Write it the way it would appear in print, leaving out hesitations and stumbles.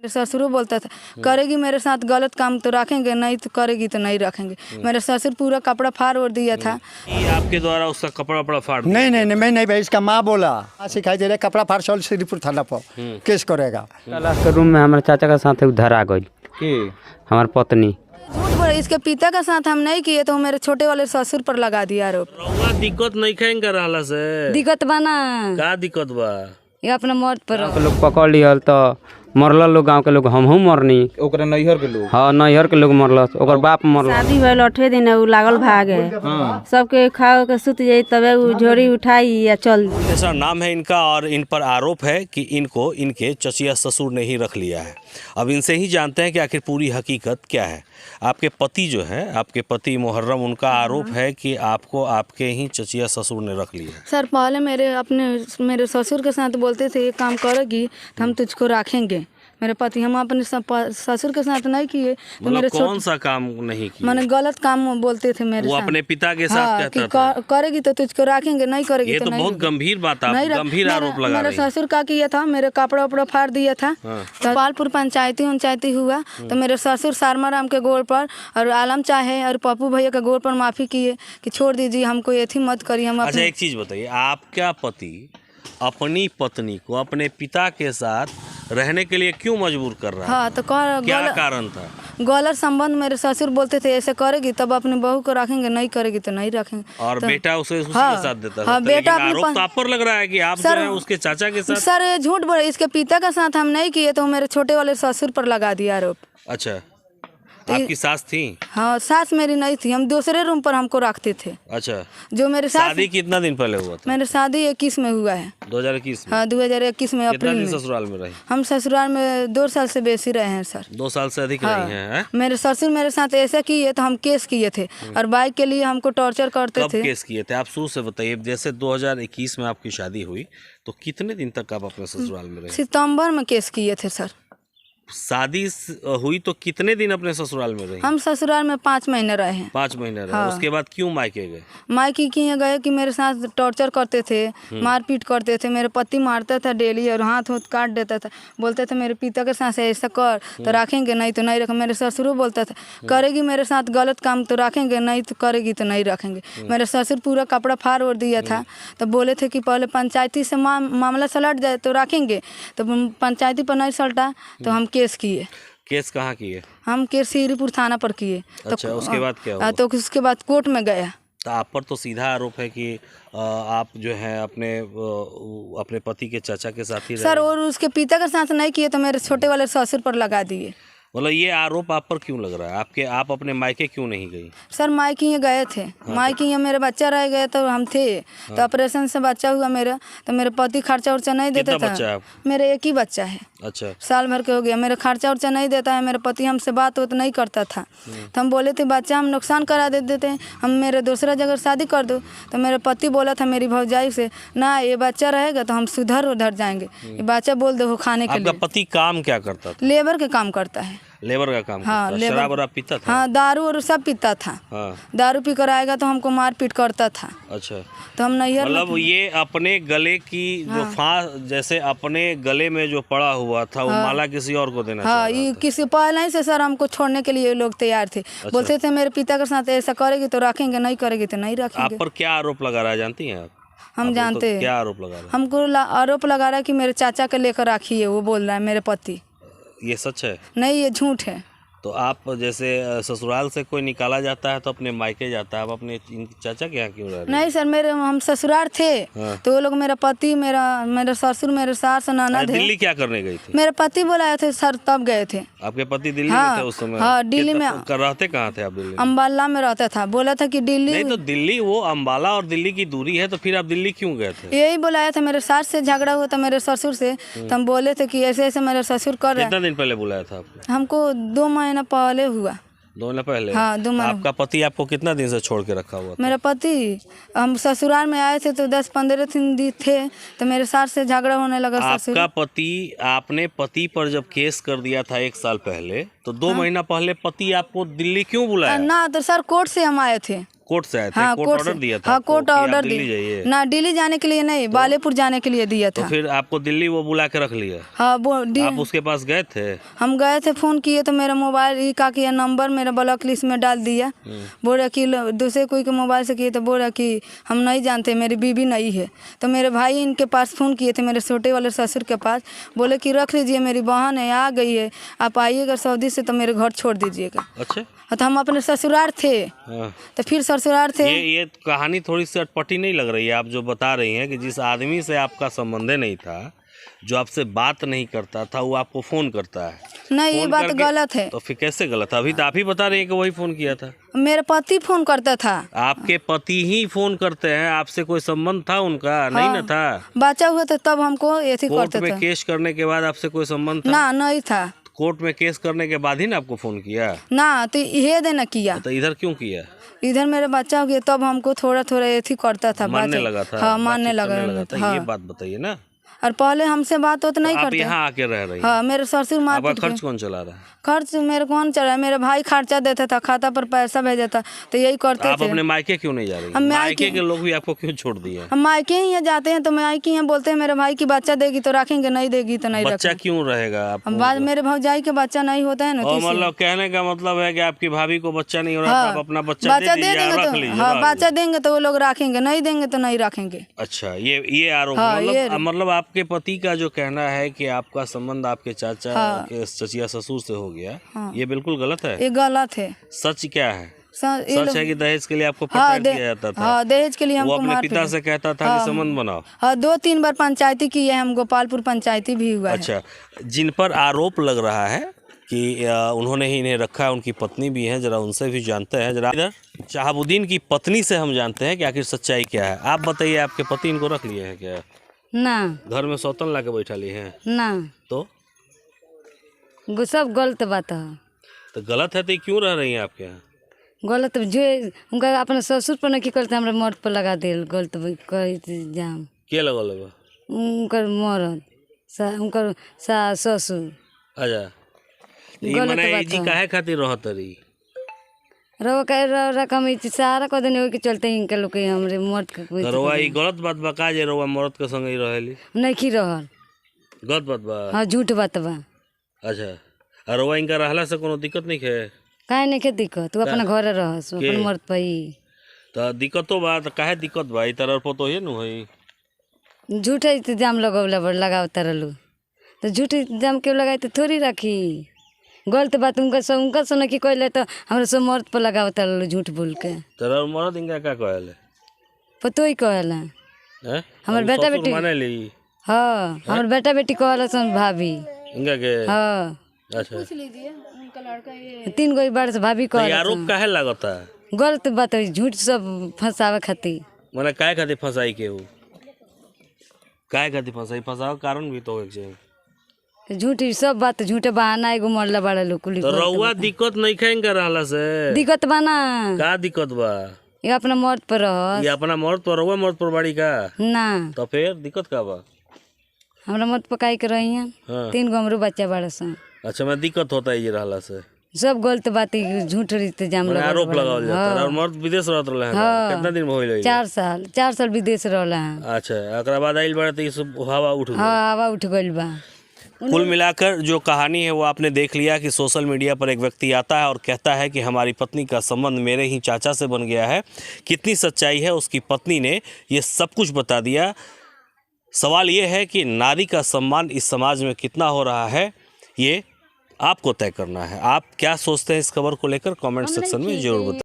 ससुर बोलता था करेगी मेरे साथ गलत काम तो रखेंगे, नहीं तो करेगी तो नहीं रखेंगे। मेरे ससुर पूरा कपड़ा फाड़ ओढ़ दिया था। आपके द्वारा उसका कपड़ा फाड़ दिया? नहीं नहीं मैं नहीं भाई, इसका माँ बोला सिखाई दे रहे कपड़ा फाड़ चल श्रीपुर थाना पर केस करेगा। क्लास के रूम में हमारे चाचा का साथ उधर आ गई हमारी पत्नी। झूठ बोल, इसके पिता का साथ हम नहीं किए तो मेरे छोटे वाले ससुर पर लगा दिया आरोप। दिक्कत नहीं खाएंगे रहला से? दिक्कत बना का दिक्कत बा? ये अपना मौत पर लोग पकड़ लियल तो मरल लोग, गांव के लोग हमहू मरनी, ओकरा नैहर के लोग, हाँ नैहर के लोग मरल, ओकर बाप मरल। शादी भइल 8 दिन उ लागल भागे, सबके खा के सुत जाई तबे उ झोरी उठाई या चल। ऐसा नाम है इनका और इन पर आरोप है कि इनको इनके चचिया ससुर ने ही रख लिया है। अब इनसे ही जानते हैं कि आखिर पूरी हकीकत क्या है। आपके पति जो है, आपके पति मुहर्रम, उनका आरोप है कि आपको आपके ही चचिया ससुर ने रख लिया। सर पहले मेरे ससुर के साथ बोलते थे ये काम करेगी तो हम तुझको रखेंगे। मेरे पति हम अपने ससुर के साथ नहीं किए तो मेरे कौन सा काम नहीं किया? मैंने गलत काम बोलते थे मेरे वो साथ। अपने पिता के साथ कहता था करेगी तो तुझको रखेंगे, नहीं करेगी ये तो नहीं। बहुत गंभीर बात, आप गंभीर आरोप लगा रहे हैं। मेरे ससुर का किया था, मेरे कपड़ा उपड़ा फाड़ दिया था। तो पालपुर पंचायती हुआ तो मेरे ससुर सारमाराम के गोड़ पर और आलम चाहे और पप्पू भैया के गोड़ पर माफी किए कि छोड़ दीजिए हमको, ये थी मत करिए। हम अच्छा एक चीज बताइए, आपका पति अपनी पत्नी को अपने पिता के साथ रहने के लिए क्यों मजबूर कर रहा है? हाँ तो क्या कारण था? गलत संबंध मेरे ससुर बोलते थे ऐसे करेगी तब अपने बहू को रखेंगे, नहीं करेगी तो नहीं रखेंगे। और तो, बेटा उसे उसी के साथ देता था। हाँ, बेटा आरोप तो आप पर लग रहा है कि आप जो है उसके चाचा के साथ। सर ये झूठ बोल, इसके पिता का साथ हम नहीं किए तो मेरे छोटे वाले ससुर पर लगा दिया आरोप। अच्छा आपकी सास थी? हाँ सास मेरी नहीं थी, हम दूसरे रूम पर हमको रखते थे। अच्छा जो मेरे सास शादी कितना दिन पहले हुआ था? मेरे शादी 21 में हुआ है। 2021 में? हाँ 2021 में अप्रैल में। ससुराल में रही? हम ससुराल में 2 साल से बेसी रहे हैं सर। 2 साल से अधिक रही हैं? मेरे ससुर मेरे साथ ऐसा किए तो हम केस किए थे और बाइक के लिए हमको टॉर्चर करते थे। कब केस किए थे आप शुरू से बताइए। जैसे 2021 में आपकी शादी हुई तो कितने दिन तक आप अपने ससुराल में रहे? सितंबर में केस किए थे सर। शादी हुई तो कितने दिन अपने ससुराल में रही? हम ससुराल में 5 महीने रहे हैं। 5 महीने रहे। उसके बाद क्यों मायके गए? मायके किए गए कि मेरे साथ टॉर्चर करते थे, मारपीट करते थे। मेरे पति मारता था डेली और हाथ काट देता था। बोलते थे मेरे पिता के साथ ऐसा कर तो रखेंगे, नहीं तो नहीं रखेंगे। मेरे ससुर बोलता था करेगी मेरे साथ गलत काम तो रखेंगे, नहीं तो करेगी तो नहीं रखेंगे। मेरे ससुर पूरा कपड़ा फाड़ ओढ़ दिया था। तो बोले थे कि पहले पंचायती से मामला सलट जाए तो रखेंगे, तो पंचायती पर नहीं सलटा तो हम केस किए। केस कहाँ किए? हम केस श्रीपुर थाना पर किए। अच्छा, उसके बाद क्या हुआ? तो उसके बाद कोर्ट में गया। तो आप पर तो सीधा आरोप है कि आप जो है अपने पति के चाचा के साथ ही सर, और उसके पिता के साथ नहीं किए तो मेरे छोटे वाले ससुर पर लगा दिए। मतलब ये आरोप आप पर क्यों लग रहा है? आप अपने मायके क्यों नहीं गई? सर मायके गए थे। मायके मेरे बच्चा रह गए तो हम थे। तो ऑपरेशन से बच्चा हुआ मेरा, तो मेरे पति खर्चा उर्चा नहीं देता था। मेरे एक ही बच्चा है। अच्छा, साल भर के हो गया। मेरा खर्चा उर्चा नहीं देता है। मेरे पति हमसे बात नहीं करता था। तो हम बोले थे बच्चा हम नुकसान करा देते हैं, हम मेरे दूसरा जगह शादी कर दो। तो मेरे पति बोला था मेरी भौजाई से, ना ये बच्चा रहेगा तो हम सुधर उधर जाएंगे, ये बच्चा बोल दो खाने के लिए। आपका पति काम क्या करता था? लेबर के काम करता है। लेबर का काम हाँ, करता? शराब वराब पीता था? हाँ दारू और सब पीता था। हाँ। दारू पी कर आएगा तो हमको मारपीट करता था। अच्छा, तो हम नहीं, मतलब ये अपने गले की जो फांस, जैसे अपने गले में जो पड़ा हुआ था वो माला किसी और को देना हाँ, ये किसी पहले ही से सर हमको छोड़ने के लिए लोग तैयार थे। बोलते थे मेरे पिता के साथ ऐसा करेगी तो रखेंगे, नहीं करेगी तो नहीं रखेंगे। आप पर क्या आरोप लगा रहा है जानती हैं आप? हम जानते हैं। क्या आरोप लगा रहा है? हमको आरोप लगा रहा है कि मेरे चाचा के लेकर राखी है, वो बोल रहा है मेरे पति। ये सच है? नहीं, ये झूठ है। तो आप जैसे ससुराल से कोई निकाला जाता है तो अपने मायके जाता है, आप अपने चाचा के यहाँ क्यों रह रहे हैं? नहीं सर, हम ससुराल थे। तो वो लोग मेरा पति, मेरा ससुर, मेरे सास ननद है। दिल्ली क्या करने गई थी? मेरे पति बुलाए थे सर, तब गए थे। आपके पति दिल्ली में थे उस समय? हाँ दिल्ली में। रहते कहाँ थे आप? दिल्ली अम्बाला में रहता था। बोला था कि दिल्ली। नहीं तो दिल्ली, वो अम्बाला और दिल्ली की दूरी है, तो फिर आप दिल्ली क्यों गए थे? यही बुलाया था। मेरे सास से झगड़ा हुआ था मेरे ससुर से, तो हम बोले थे कि ऐसे ऐसे मेरे ससुर कर रहे हैं। कितना दिन पहले बुलाया था आपको? हमको 2 महीना पहले हुआ। 2 महीना पहले? हाँ 2 महीना। आपका पति आपको कितना दिन से छोड़ के रखा हुआ था? मेरा पति, हम ससुराल में आए थे तो 10-15 दिन थे, तो मेरे सास से झगड़ा होने लगा। आपका पति, आपने पति पर जब केस कर दिया था 1 साल पहले, तो 2 महीना पहले पति आपको दिल्ली क्यों बुलाया? ना तो सर कोर्ट से हम आए थे। कोर्ट से आए थे? हाँ कोर्ट कोर्ट ऑर्डर से, दिया था हाँ आपको कोर्ट कि आप ऑर्डर दिल्ली जाइए? ना दिल्ली जाने के लिए नहीं, बालेपुर जाने के लिए दिया तो था। फिर आपको दिल्ली वो बुला के रख लिया? हाँ वो आप उसके पास गए थे? हम गए थे, फ़ोन किए तो मेरा मोबाइल ही का किया, नंबर मेरा ब्लॉक लिस्ट में डाल दिया। बोल रहा कि दूसरे कोई के मोबाइल से किए तो बोल रहा कि हम नहीं जानते, मेरी बीवी नहीं है। तो मेरे भाई इनके पास फ़ोन किए थे, मेरे छोटे वाले ससुर के पास, बोले कि रख लीजिए, मेरी बहन है आ गई है, आप आइएगा सऊदी से तो मेरे घर छोड़ दीजिएगा। अच्छा। तो हम अपने ससुराल थे, हाँ। तो फिर ससुराल थे। ये कहानी थोड़ी सी अटपटी नहीं लग रही है? आप जो बता रही हैं कि जिस आदमी से आपका संबंध नहीं था, जो आपसे बात नहीं करता था, वो आपको फ़ोन करता है। नहीं, ये फ़ोन बात करके- गलत है। तो फिर कैसे गलत है? अभी तो आप ही बता रही हैं कि वही फ़ोन किया था। मेरे पति फ़ोन करता था। आपके पति ही फ़ोन करते हैं? आपसे कोई संबंध था उनका? नहीं ना था। बच्चा हुआ था तब हमको ऐसे कोर्ट करते में थे। केस करने के बाद आपसे कोई संबंध था? ना नहीं था कोर्ट में केस करने के बाद ही ना आपको फ़ोन किया? ना, तो ये देना किया। तो इधर क्यों किया? इधर मेरा बच्चा हो गया तब हमको थोड़ा थोड़ा ऐसे करता था। मानने बच्चा- लगा था? हाँ मानने बातचीत करने लगा था। हाँ। ये बात बताइए ना। और पहले हमसे बात होता नहीं आप करते। यहाँ आके रह रही हैं। हाँ मेरे ससुर आपका मारपीट खर्च कौन चला रहा है? खर्च मेरे कौन चला है, मेरा भाई खर्चा देता था, खाता पर पैसा भेजा था, तो यही करते आप थे। अपने मायके क्यों नहीं जा रही? हम मायके के लोग भी आपको क्यों छोड़ दिए? हम मायके ही यहाँ जाते हैं तो मायके यहाँ बोलते हैं मेरे भाई की बच्चा देगी तो रखेंगे, नहीं देगी तो नहीं बच्चा रखेंगे। क्यों रहेगा आपको? हम बाद मेरे भौजाई के बच्चा नहीं होता है ना, तो और इसलिए। मतलब कहने का मतलब है कि आपकी भाभी को बच्चा नहीं हो रहा, हाँ, आप अपना बच्चा दे दीजिए, देंगे रख तो लीजिए। हाँ, रख बच्चा देंगे तो वो लोग रखेंगे, नहीं देंगे तो नहीं रखेंगे। अच्छा, ये आरोप हाँ, मतलब आपके पति का जो कहना है कि आपका संबंध आपके चाचा के चचिया ससुर से हो गया, ये बिल्कुल गलत है। ये गलत है। सच क्या है? ये सच है कि दहेज के लिए आपको हाँ, प्रताड़ित किया जाता था? हाँ दहेज के लिए वो हमको अपने मारपीट। पिता से कहता था कि संबंध बनाओ। हाँ 2-3 बार पंचायती की है, हम गोपालपुर पंचायती भी हुआ है। अच्छा, जिन पर आरोप लग रहा है कि उन्होंने ही इन्हें रखा है, उनकी पत्नी भी है, जरा उनसे भी जानते हैं। जरा इधर शहाबुद्दीन की पत्नी से हम जानते हैं कि आखिर सच्चाई क्या है। आप बताइए, आपके पति इनको रख लिए हैं क्या? ना घर में सौतन ला के बैठा लिए हैं? ना, तो सब गलत बात है। तो गलत है तो ये क्यों रह रही हैं आपके यहाँ? गलत जो उनका अपने ससुर पर नहीं करते, हमारे मर्द पर लगा दे गलत जाम। के लगल बा? उनकर मरद उनकर ससुर अच्छा, तो ये गलत मने बात जी है। काहे खातिर रहत रही? रकम सारा कदम के चलते इनके लोग के हमरे मर्द के कोई रउआ ई गलत बात बा का जे रउआ मर्द के संग ही रहेली? नहीं की रहल। गलत बात बा? हाँ झूठ बात बा। अच्छा, और रउआ इनका रहला से कोनो दिक्कत नहीं है? काहे नहीं के दिक्कत, तू अपना घर रहस अपन मर्द पर ही। तो दिक्कतो बा तो काहे दिक्कत बा? ई तरह पर तो ये नु है। झूठे इल्जाम लगावता रहलू तो झूठ इल्जाम क्यों लगाए तो थोड़ी रखी। गलत बात उनका सुन की कहले तो हमारे सब मर्द पर लगावता रहलू झूठ बोल के। तेरा मर्द इनका का कहले? पतो ही कहला हैं? हमार बेटा बेटी माने ली हाँ, हमारे बेटा बेटी कहला सन भाभी। इनका के? हाँ अच्छा, 3 गो बार से भाभी तो ये कहला आरोप काहे लागता है? गलत बात है, झूठ सब फंसावे खातिर। मने काहे खातिर फंसाई के हो? काहे खातिर फंसाई? फंसावे कारण भी तो होए के चाहिए। झूठ सब बात झूठे बहाना एगो मरला बड़ा लोग कुली तो रउआ दिक्कत नहीं खाएंगे रहला से? दिक्कत बाना का दिक्कत बा? ये अपना मर्द पर रह ये अपना मर्द पर रउआ मर्द पर बाड़ी का? ना, तो फिर दिक्कत का बा? हमरा मर्द पर काहे के रही हैं। हाँ। 3 गो हमरो बच्चा बड़ा सन। अच्छा, मैं दिक्कत होता है ये रहला से? सब गलत बात झूठ इल्जाम मने आरोप लगा लगावल जाता है। और मर्द विदेश रहत रहे हैं? कितना दिन भइल है? 4 साल विदेश रहला है। अच्छा, एकरा बाद आइल बड़े तो ये सब हवा उठ गई। हाँ हवा उठ गइल बा। कुल मिलाकर जो कहानी है वो आपने देख लिया कि सोशल मीडिया पर एक व्यक्ति आता है और कहता है कि हमारी पत्नी का संबंध मेरे ही चाचा से बन गया है। कितनी सच्चाई है उसकी पत्नी ने ये सब कुछ बता दिया। सवाल ये है कि नारी का सम्मान इस समाज में कितना हो रहा है, ये आपको तय करना है। आप क्या सोचते हैं इस खबर को लेकर? कमेंट सेक्शन में जरूर बताएं।